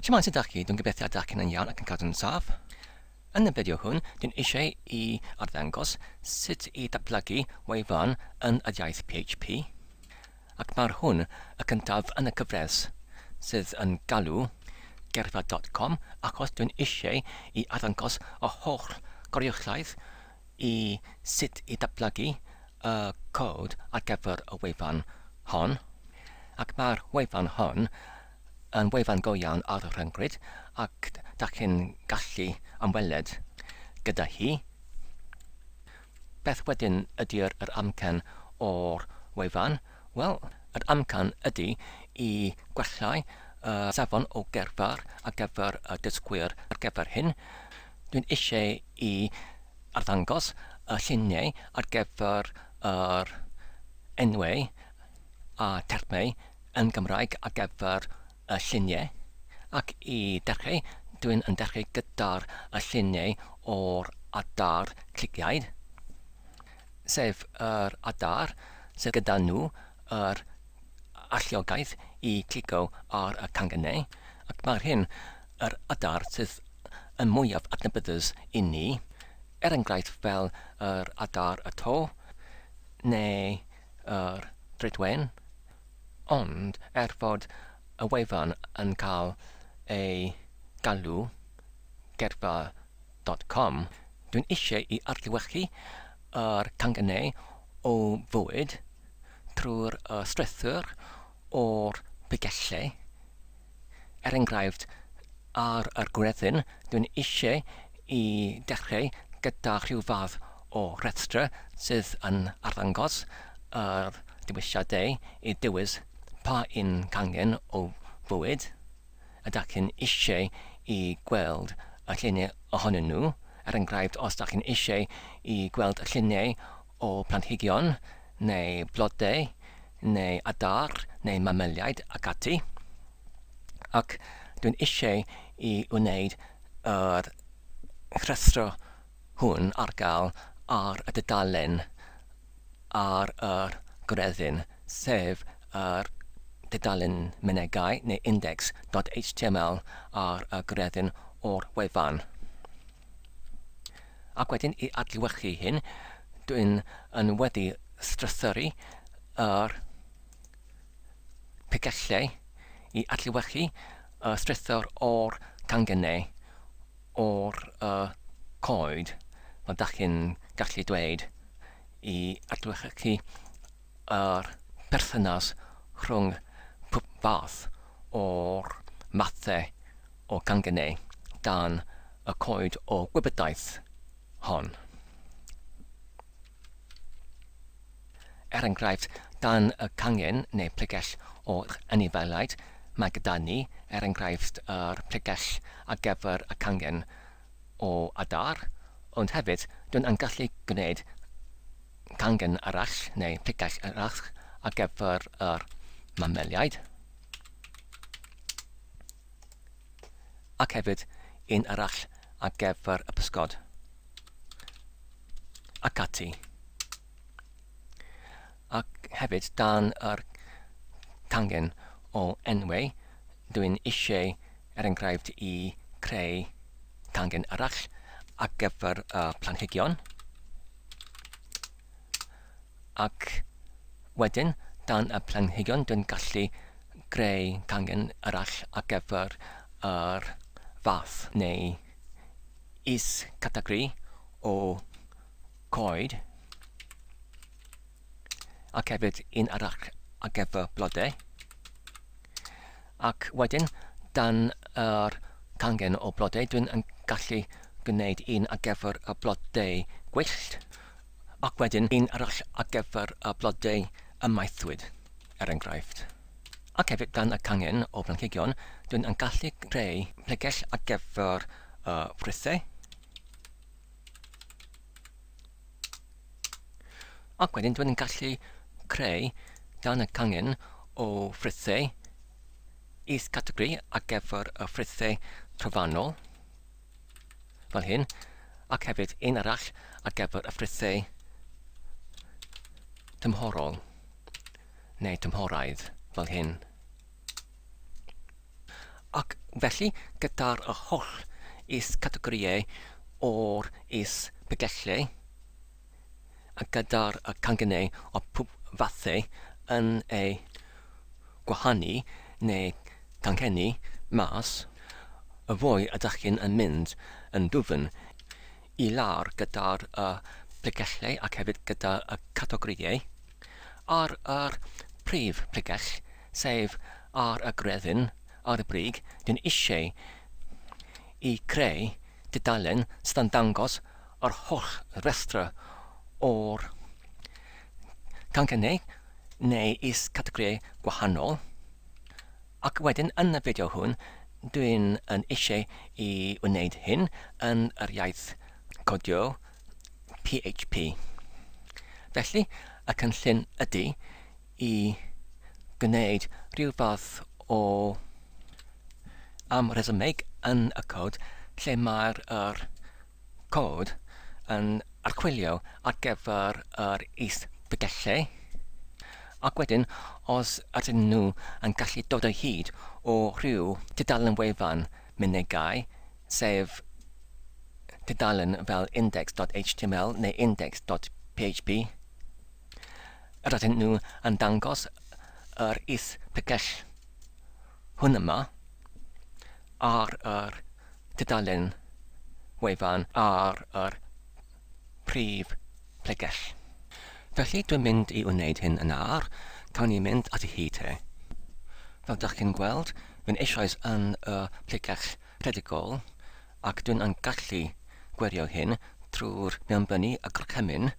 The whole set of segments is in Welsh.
Siman sydd â chi, dwi'n gobeithio ydych chi'n yn iawn ac yn cadw'n saff. Yn y fideo hwn, dwi'n eisiau i arddangos sut i datblygu wefan yn y iaith PHP. Ac mae'r hwn y cyntaf yn y cyfres sydd yn galw gerfa.com, achos dwi'n eisiau i arddangos y holl goriwllaeth i sut i datblygu y cod ar gyfer y wefan hon. Ac mae'r wefan hon yn wefan go iawn ar y rhyngrwyd, ac da chi'n gallu ymweled gyda hi. Beth wedyn ydy'r amcan o'r wefan? Wel, yr amcan ydy i gwellhau safon o gerfar ar gyfer y dysgwyr ar gyfer hyn. Dwi'n eisiau i arddangos y lluniau ar gyfer yr enwau a termau yn Gymraeg ar gyfer y lluniau, ac i dechrau, dwi'n yn dechrau gyda'r lluniau o'r adar cliciaid, sef yr adar sydd gyda nhw yr alliogaeth i clico ar y canghennau, ac mae'r hyn yr adar sydd yn mwyaf adnabyddus i ni, enghraifft fel yr adar y to neu yr dridwen, ond fod y wefan yn cael ei galw gerfa.com, dwi'n eisiau i adlewyrchu yr canghennau o fwyd trwy'r strwythur o'r bygellau. Enghraifft, ar y gwreddyn, dwi'n eisiau i dechrau gyda rhyw fath o rhestra sydd yn arddangos yr dewisiadau i dewis pa un canghen o fwyd ydych chi'n eisiau i gweld y lluniau ohonyn nhw. Enghraifft, os ydych chi'n eisiau i gweld y lluniau o planhigion neu blodau neu adar neu mameliaid ac ati. Ac dwi'n eisiau i wneud yr rhestr hwn ar gael ar y dudalen ar yr gwreddyn, sef yr dudalen mynegau neu index.html ar y gwreddyn o'r wefan. Ac wedyn i adlewyrchu hyn, dwi'n wedi strwythyru yr bygellau i adlewyrchu y strwythur o'r canghennau o'r coed, fel ydych chi'n gallu dweud, i adlewyrchu yr perthynas rhwng pob fath o'r mathau o canghennau dan y coed o gwybodaeth hon. Enghraifft, dan y canghen neu pregell o anifeiliaid, mae gyda ni, enghraifft, yr pregell ar gyfer y canghen o adar, ond hefyd dwi'n gallu gwneud canghen arall neu pregell arall ar gyfer yr mameliaid, ac hefyd un arall ar gyfer y pysgod, ac ati. Ac hefyd dan yr canghen o enwau, dwi'n eisiau enghraifft i creu canghen arall ar gyfer y planhigion, ac wedyn dan y planhigion dwi'n gallu greu canghen arall ar gyfer yr fath neu is-categori o coed, ac hefyd un arall ar gyfer blodau. Ac wedyn, dan yr canghen o blodau, dwi'n gallu gwneud un ar gyfer y blodau gwyllt, ac wedyn un arall ar gyfer y blodau ymaethwyd, enghraifft. Ac hefyd dan y canghen o planhigion, dwi'n gallu creu pregell ar gyfer ffrwythau. Ac wedyn dwi'n gallu creu dan y canghen o ffrwythau is-categori ar gyfer y ffrwythau trofannol, fel hyn, ac hefyd un arall ar gyfer y ffrwythau tymhorol neu tymhoraidd, fel hyn. Ac Felly, gyda'r holl is-categoriau o'r is-bygellau a gyda'r cangnau o pwp fathau yn ei gwahanu neu tangennu mas, y fwy ydych chi'n mynd yn dwfn i lawr gyda'r bygellau ac hefyd gyda'r categoriau ar yr prif bregell, sef ar y greddyn, ar y brig, dyn eisiau i creu dudalen sydd yn dangos yr holl restr o'r cangnau neu is-categoriau gwahanol. Ac wedyn yn y fideo hwn, dwi'n eisiau i wneud hyn yn yr iaith codio PHP. Felly, y cynllun ydy i gwneud rhyw fath o amresymeg yn y cod lle mae'r cod yn archwilio ar gyfer yr is-bygellau. Ac wedyn, os ydyn nhw yn gallu dod o hyd o rhyw dudalen wefan munegau, sef dudalen fel index.html neu index.php, ydyn nhw yn dangos yr is-bygell hwn yma ar yr dudalen wefan ar yr prif pregell. Felly dwi'n mynd i wneud hyn yn ar, cawn ni mynd at y hyd he. Fel ydych chi'n gweld, fy'n eisoes yn y pregell rhedigol ac dwi'n gallu gwerio hyn trwy'r mewnbynnu y gorchymyn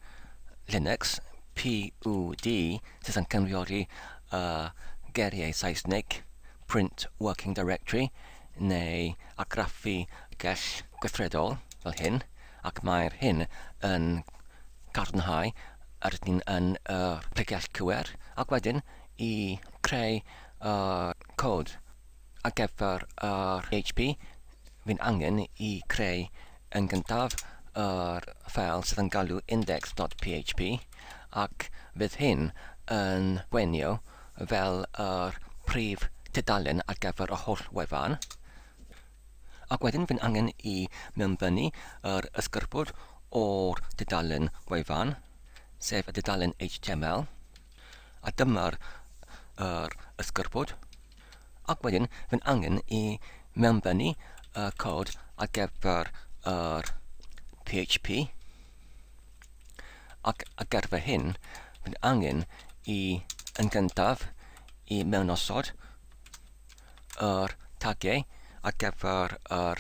Linux PUD sydd yn cyfriori geriau Saesneg, print working directory neu argraffu gell gweithredol fel hyn, ac mae'r hyn yn cadarnhau ydyn yn pregell cywir, ac wedyn i creu cod ar gyfer PHP, fy'n angen i creu yn gyntaf yr ffeil sydd yn galw index.php, ac fydd hyn yn gwenio fel yr prif dudalen ar gyfer y holl wefan. Ac wedyn fy'n angen i mewnbynnu yr ysgyrbwd o'r dudalen wefan, sef y dudalen HTML, a dyma'r ysgyrbwd. Ac wedyn fy'n angen i mewnbynnu y cod ar gyfer yr PHP. Ac ar gyfer hyn, fy'n angen i yn gyntaf i mewnosod yr tagiau ar gyfer yr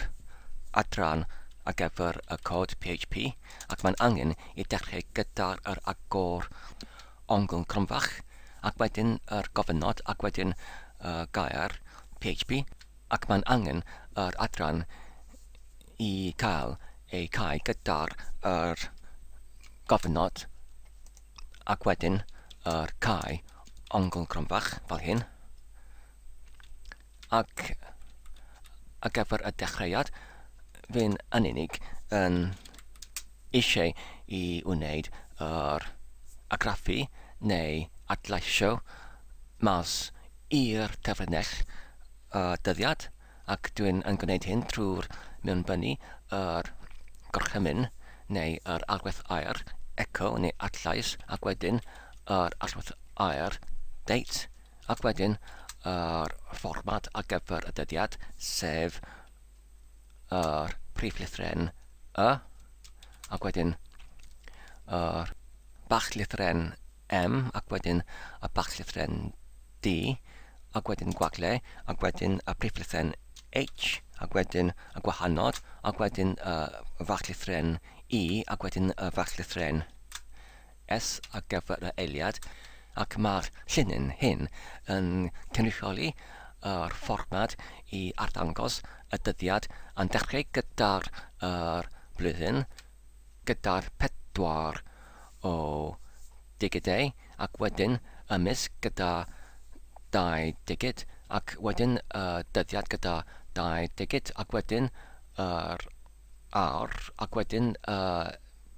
adran ar gyfer y cod PHP, ac mae'n angen i dechrau gyda'r agor ongl cronfach, ac wedyn yr gofynod, ac wedyn gair PHP, ac mae'n angen yr adran i cael ei cau gyda'r gofynod, ac wedyn yr cau ongl cronfach fel hyn. Ac ar gyfer y dechreuad, fy'n yn unig yn eisiau i wneud yr argraffu neu adleisio mas i'r terfynell dyddiad, ac dwi'n gwneud hyn trwy'r mewnbynnu yr gorchymyn neu yr alwaith air echo neu adlais, ac wedyn yr alwaith air date, ac wedyn yr fformat ar gyfer y dyddiad, sef yr prif lythren Y, ac wedyn yr bach lythren M, ac wedyn y bach lythren D, ac wedyn gwagle, ac wedyn y prif lythren H, ac wedyn y gwahanod, ac wedyn y fach lythren I, ac wedyn y fach lythren S ar gyfer y eiliad, ac mae'r llunyn hyn yn cynrychioli yr fformat i arddangos y dyddiad yn dechrau gyda'r blwyddyn, gyda'r 4 o digidau, ac wedyn ymysg gyda 2 digid, ac wedyn dyddiad gyda 2 digid, ac wedyn yr awr, ac wedyn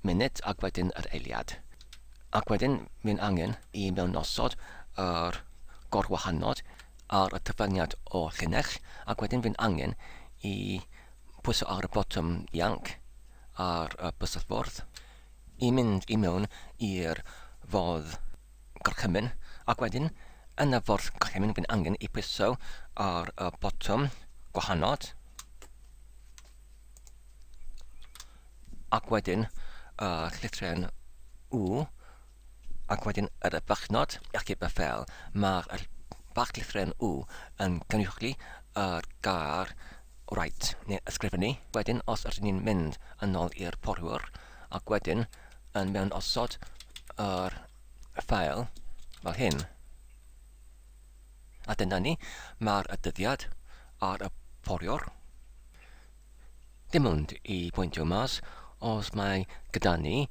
munud, ac wedyn yr eiliad. Ac wedyn, mi'n angen i mewnnosod yr gorwahanod ar y tyfyniad o llinell, ac wedyn fi'n angen i pwyso ar y botwm ianc ar y bysysfwrdd i mynd i mewn i'r fodd gorchymyn, ac wedyn yn y fodd gorchymyn fi'n angen i pwyso ar y botwm gwahanol, ac wedyn llythren W, ac wedyn yr fachnod ac y fel mae'r bach llythren W yn cynhyrchu yr gair right, neu ysgrifennu. Wedyn, os ydyn ni'n mynd yn ôl i'r porwr, ac wedyn yn mewn osod yr ffail fel hyn. A dyna ni, mae'r dyddiad ar y porwr dim ond i pwyntio mas os mae gyda ni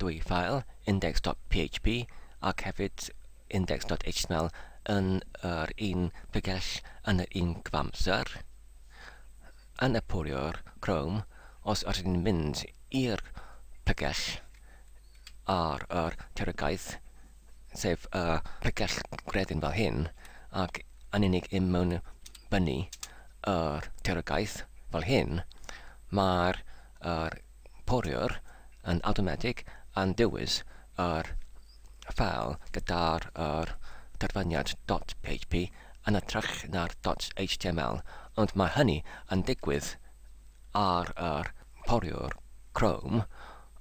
dwy ffail, index.php ac hefyd index.html yn yr un bygell yn yr un gyfamser. Yn y porwr Chrome, os ydyn ni'n mynd i'r bygell ar yr teragaeth, sef y bygell gredyn fel hyn, ac yn unig yn mewnbynnu yr teragaeth fel hyn, mae'r porwr yn awtomatig yn dewis yr ffail gyda'r derfyniad .php yn ytrach na'r .html, ond mae hynny yn digwydd ar yr porwr Chrome,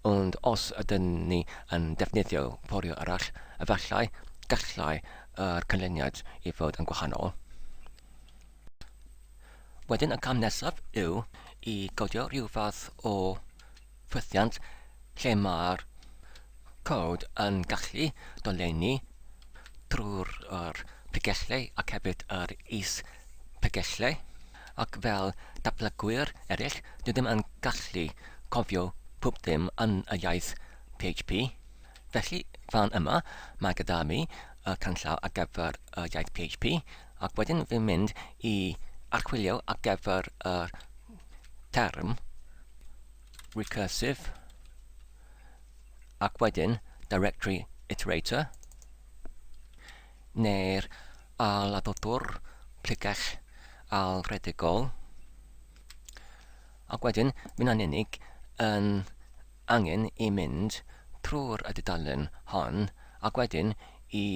ond os ydyn ni yn defnyddio porwr arall, efallai gallai yr canlyniad i fod yn gwahanol. Wedyn y cam nesaf yw i godio rhyw fath o ffythiant lle mae'r cod yn gallu dolenni drwy'r pygellau ac hefyd yr is-pygellau. Ac fel dablygwyr eraill, dwi ddim yn gallu cofio pob dim yn y iaith PHP. Felly, fan yma, mae gyda mi y canllaw ar gyfer y iaith PHP, ac wedyn fi'n mynd i archwilio ar gyfer y term recursive, ac wedyn directory iterator, neu'r aladodwr pligell alfredigol, ac wedyn fi'n unig yn angen i mynd trwy'r dudalen hon, ac wedyn i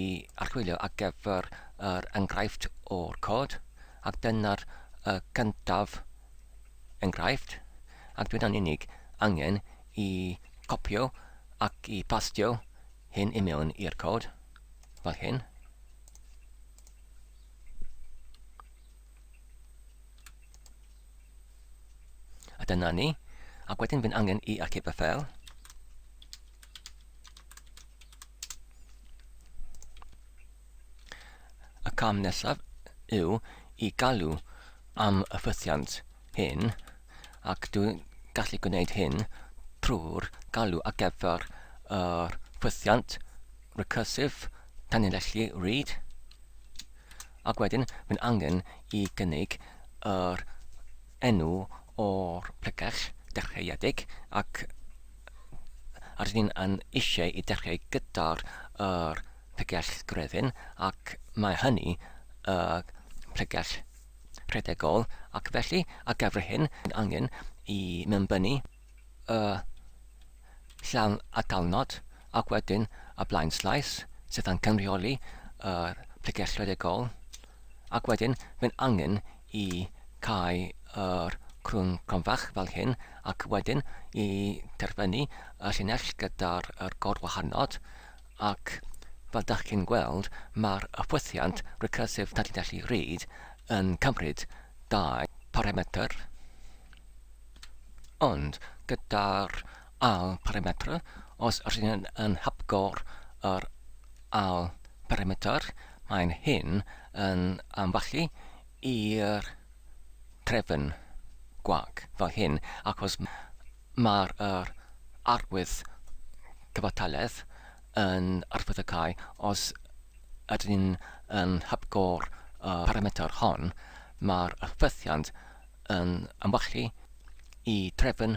archwilio ar gyfer yr enghraifft o'r cod, ac dyna'r cyntaf enghraifft, ac dwi'n unig angen i copio ac i pastio hyn i mewn i'r cod, fel hyn. A dyna ni, ac wedyn fi'n angen i archif y ffeil. Y cam nesaf yw i galw am y ffythiant hyn, ac dwi'n gallu gwneud hyn trwy'r galw ar gyfer yr ffythiant recursive tanlinellu read, ac wedyn fi'n angen i gynnig yr enw o'r plegell dechreuedig, ac rydyn ni'n eisiau i dechrau gyda'r plegell gredyn, ac mae hynny plegell rhedegol, ac felly ar gyfer hyn fi'n angen i mewnbynnu llawn atalnod, ac wedyn y blaen slais sydd yn cynrychioli plegell rhedegol, ac wedyn fi'n angen i cau yr crwn cronfach fel hyn, ac wedyn i terfynu y llinell gyda'r gorwahanod, ac fel dach chi'n gweld, mae'r ffythiant recursive tanlinellu read yn cymryd 2 parametr, ond gyda'r al parametr, os rydyn yn hapgor yr al parametr, mae'n hyn yn amfallu i'r trefn gwag fel hyn, achos mae'r arwydd cyfartaledd yn arfyddocau os ydyn yn hapgor parametr hon, mae'r ffythiant yn amfallu i trefn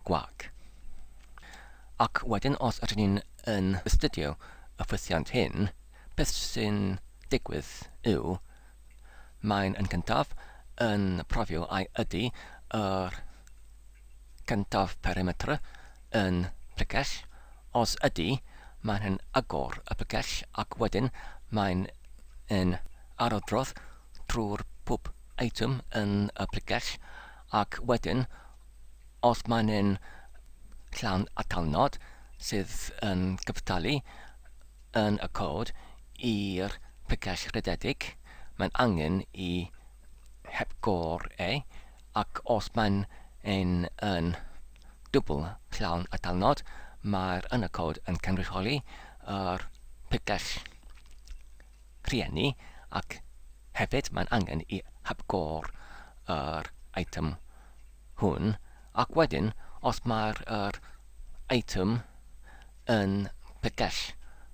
gwag. Ac wedyn, os ydyn ni'n astudio y ffythiant hyn, beth sy'n digwydd yw mae'n yn gyntaf yn profio ai ydy yr cyntaf perimetr yn pregell. Os ydy, mae'n agor y pregell ac wedyn mae'n yn arodrodd trwy'r pob item yn y pregell ac wedyn os mae'n yn llawn atalnod sydd yn cyftalu yn y cod i'r pregell rhededig, mae'n angen i hepgor ac os mae'n yn dwbl llawn atalnod, mae'r yn y cod yn cynrychioli yr pregell rhieni ac hefyd mae'n angen i hepgor yr item hwn ac wedyn os mae'r item yn pregell,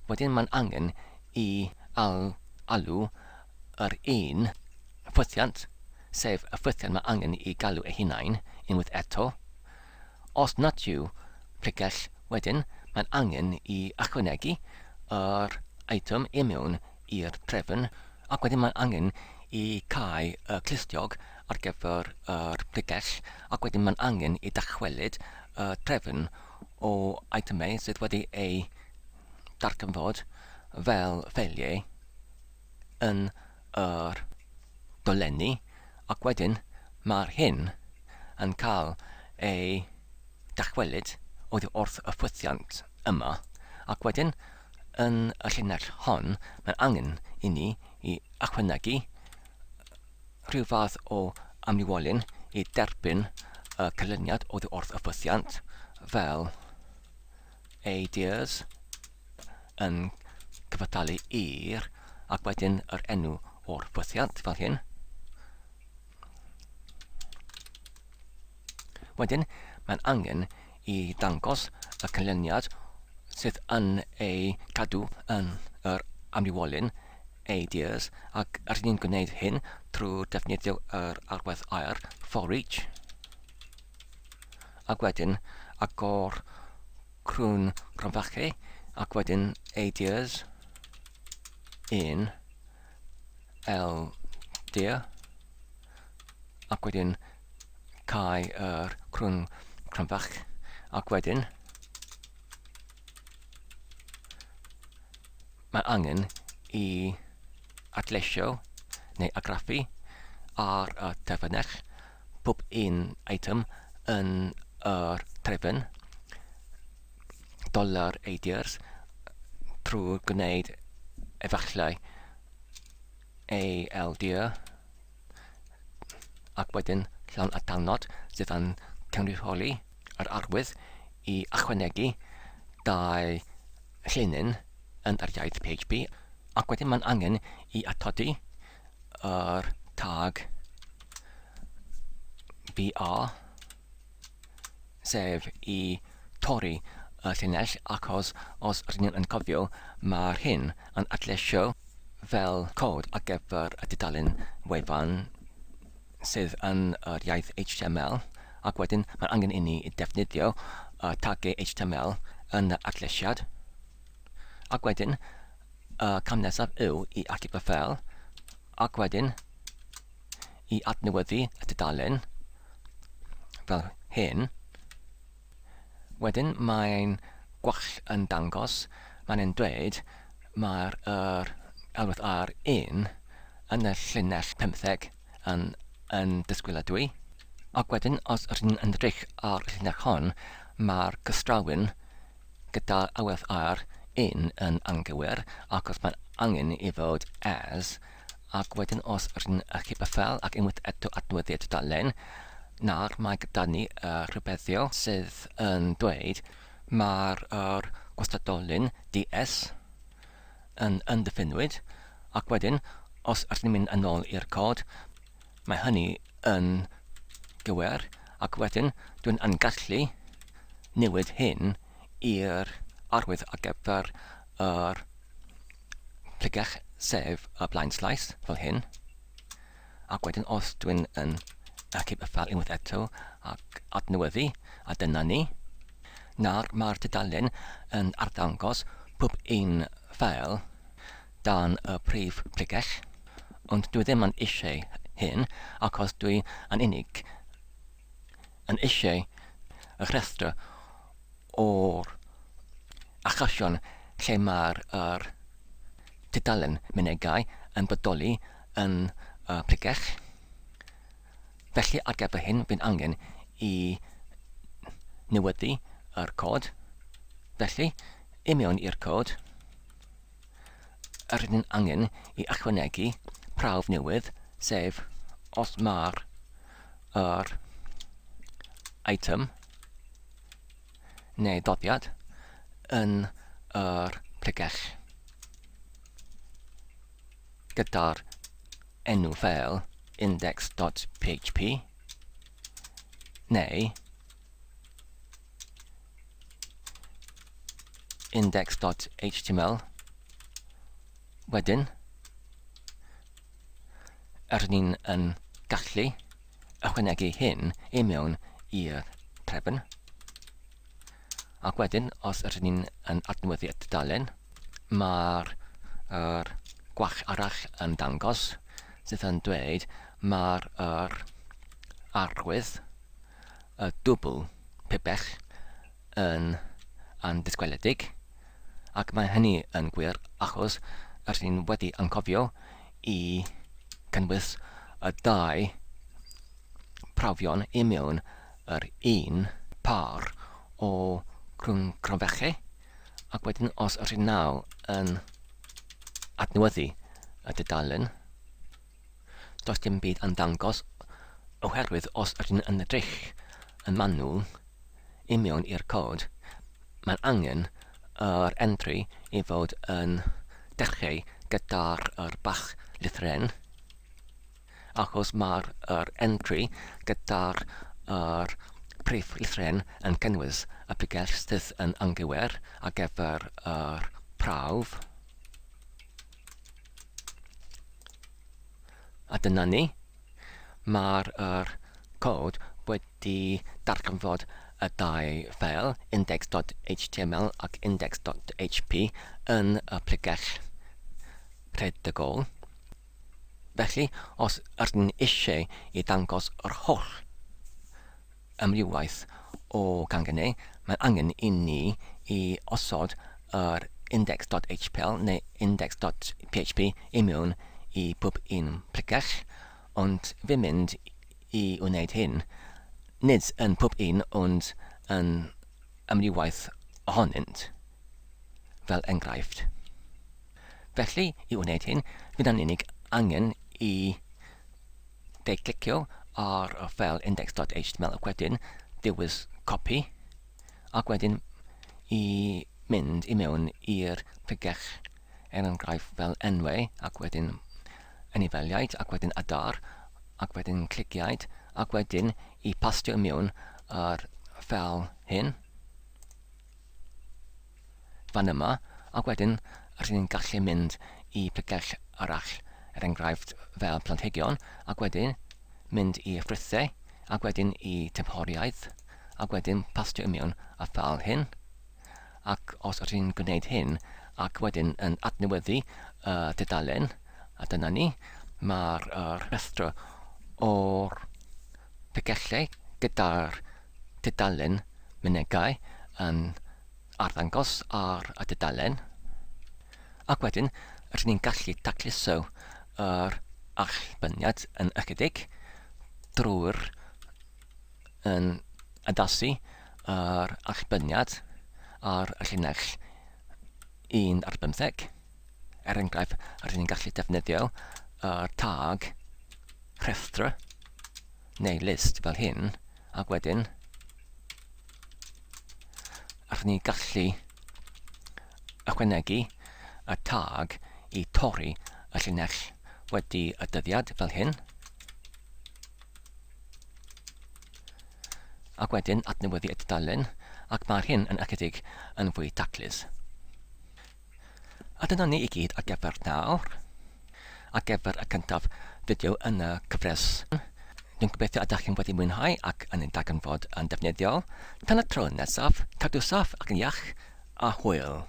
wedyn mae'n angen i alw yr un ffwythiant, sef y ffwythiant mae angen i galw eu hunain unwaith eto. Os nad yw pregell, wedyn mae'n angen i ychwanegu yr item i mewn i'r trefn ac wedyn mae'n angen i cau y clustiog ar gyfer yr pregell ac wedyn mae'n angen i dachwelyd y trefn o itemau sydd wedi ei darganfod fel ffeiliau yn yr dolenni ac wedyn mae'r hyn yn cael ei dachwelyd oddi wrth y ffwythiant yma ac wedyn yn y llinell hon mae'n angen i ni i ychwanegu rhyw fath o amniwolyn i derbyn y canlyniad oddi wrth y ffwythiant fel ideas yn cyfatalu i'r ac wedyn yr enw o'r ffwythiant fel hyn. Wedyn mae'n angen i dangos y canlyniad sydd yn ei cadw yn yr amniwolyn ideas ac rydyn ni'n gwneud hyn trwy defnyddio yr arwydd air for each ac wedyn agor crwn gronfachu ac wedyn ideas in LD ac wedyn cau yr crwn cronfach ac wedyn mae angen i adleisio neu argraffu ar y terfynech pob un item yn yr trefn $ideas trwy gwneud efallai ALD ac wedyn llawn atalnod sydd yn cynrychioli yr arwydd i ychwanegu dau llinyn yn yr iaith PHP ac wedyn mae'n angen i atodi yr tag BR sef i torri y llinell achos os rydyn ni'n cofio mae'r hyn yn adleisio fel cod ar gyfer y dudalen wefan sydd yn yr iaith HTML ac wedyn mae'n angen i ni defnyddio tagau HTML yn y adleisiad ac wedyn cam nesaf yw i archif y ffel ac wedyn i adnewyddu y dudalen fel hyn. Wedyn mae'n gwall yn dangos, mae'n dweud mae'r alwydd ar 1 yn y llinell 15 yn disgwyliadwy. Ac wedyn, os rydyn ni'n edrych ar y llinell hon, mae'r cystrawyn gyda alwydd ar 1 yn anghywir ac os mae'n angen i fod as ac wedyn os rydyn archif y ffel ac unwaith eto adnewyddu y dudalen nawr mae gyda ni rhywbethio sydd yn dweud mae'r gwastadolyn DS yn undefiniwyd ac wedyn os rydyn ni'n mynd yn ôl i'r cod mae hynny yn gywir ac wedyn dwi'n yn gallu newid hyn i'r arwydd ar gyfer yr pregell sef y blaen slaes fel hyn ac wedyn os dwi'n yn archif y ffel unwaith eto ac adnewyddu a dyna ni. Nawr mae'r dudalen yn arddangos pob un ffeil dan y prif pregell. ond dwi ddim yn eisiau hyn achos dwi yn unig yn eisiau y rhestr o'r achosion lle mae'r dudalen mynegau yn bodoli yn pregell. Felly ar gyfer hyn, bydd angen i newyddu yr cod. Felly, i mewn i'r cod, rydyn angen i ychwanegu prawf newydd, sef os mae'r item neu ddoddiad yn yr pregell gyda'r enw fel index.php neu index.html. Wedyn, rydyn yn gallu ychwanegu hyn i mewn i'r trefn. Ac wedyn, os rydyn yn adnewyddu y dudalen, mae'r gwall arall yn dangos sydd yn dweud mae'r arwydd y dwbl pibell yn disgweledig, ac mae hynny yn gwir achos rydyn wedi anghofio i cynnwys y dau prawfion i mewn yr un par o cronfechu, ac wedyn os rydyn naw yn adnewyddu y dudalen, does dim byd yn dangos oherwydd os rydyn yn edrych yn manwl i mewn i'r cod, mae'n angen yr entry i fod yn dechrau gyda'r bach lythren, achos mae'r entry gyda'r prif lythren yn cynnwys y pregell sydd yn anghywir ar gyfer prawf. A dyna ni, mae'r cod wedi darganfod y dau ffeil, index.html ac index.php yn y pregell rhedygol. Felly, os rydyn eisiau i ddangos yr holl ymrywaith o gangnau, mae'n angen i ni i osod yr index.html neu index.php i mewn i bob un pregell, ond fi'n mynd i wneud hyn nid yn pob un ond yn ymrywaith ohonynt, fel enghraifft. Felly, i wneud hyn, fydd yn unig angen i clicio ar y ffeil index.html ac wedyn dewis copi, ac wedyn i mynd i mewn i'r pregell enghraifft fel enwau, ac wedyn anifeiliaid, ac wedyn adar, ac wedyn cliciaid, ac wedyn i pastio mewn yr ffeil hyn fan yma, ac wedyn rydyn ni'n gallu mynd i pregell arall, enghraifft fel planhigion, ac wedyn mynd i ffrithau, ac wedyn i temhoriaeth, ac wedyn pastio mewn y ffeil hyn, ac os rydyn ni'n gwneud hyn, ac wedyn yn adnewyddu dudalen, a dyna ni, mae'r rhestr o'r pregellau gyda'r dudalen mynegau yn arddangos ar y dudalen, ac wedyn rydyn ni'n gallu tacluso yr allbyniad yn ychydig drwy'r yn addasu yr allbyniad ar y llinell 1/15. Enghraifft, rydyn ni'n gallu defnyddio tag rhestr neu list fel hyn, ac wedyn rydyn ni'n gallu ychwanegu y tag i torri y llinell wedi y dyddiad fel hyn, ac wedyn adnewyddu y dudalen, ac mae'r hyn yn ychydig yn fwy taclus. A dyna ni i gyd ar gyfer nawr, ar gyfer y cyntaf fideo yn y cyfres. Dwi'n gobeithio ydych chi'n wedi mwynhau ac yn ein darganfod yn defnyddiol. Tan y tro nesaf, cadw saff ac yn iach, a hwyl.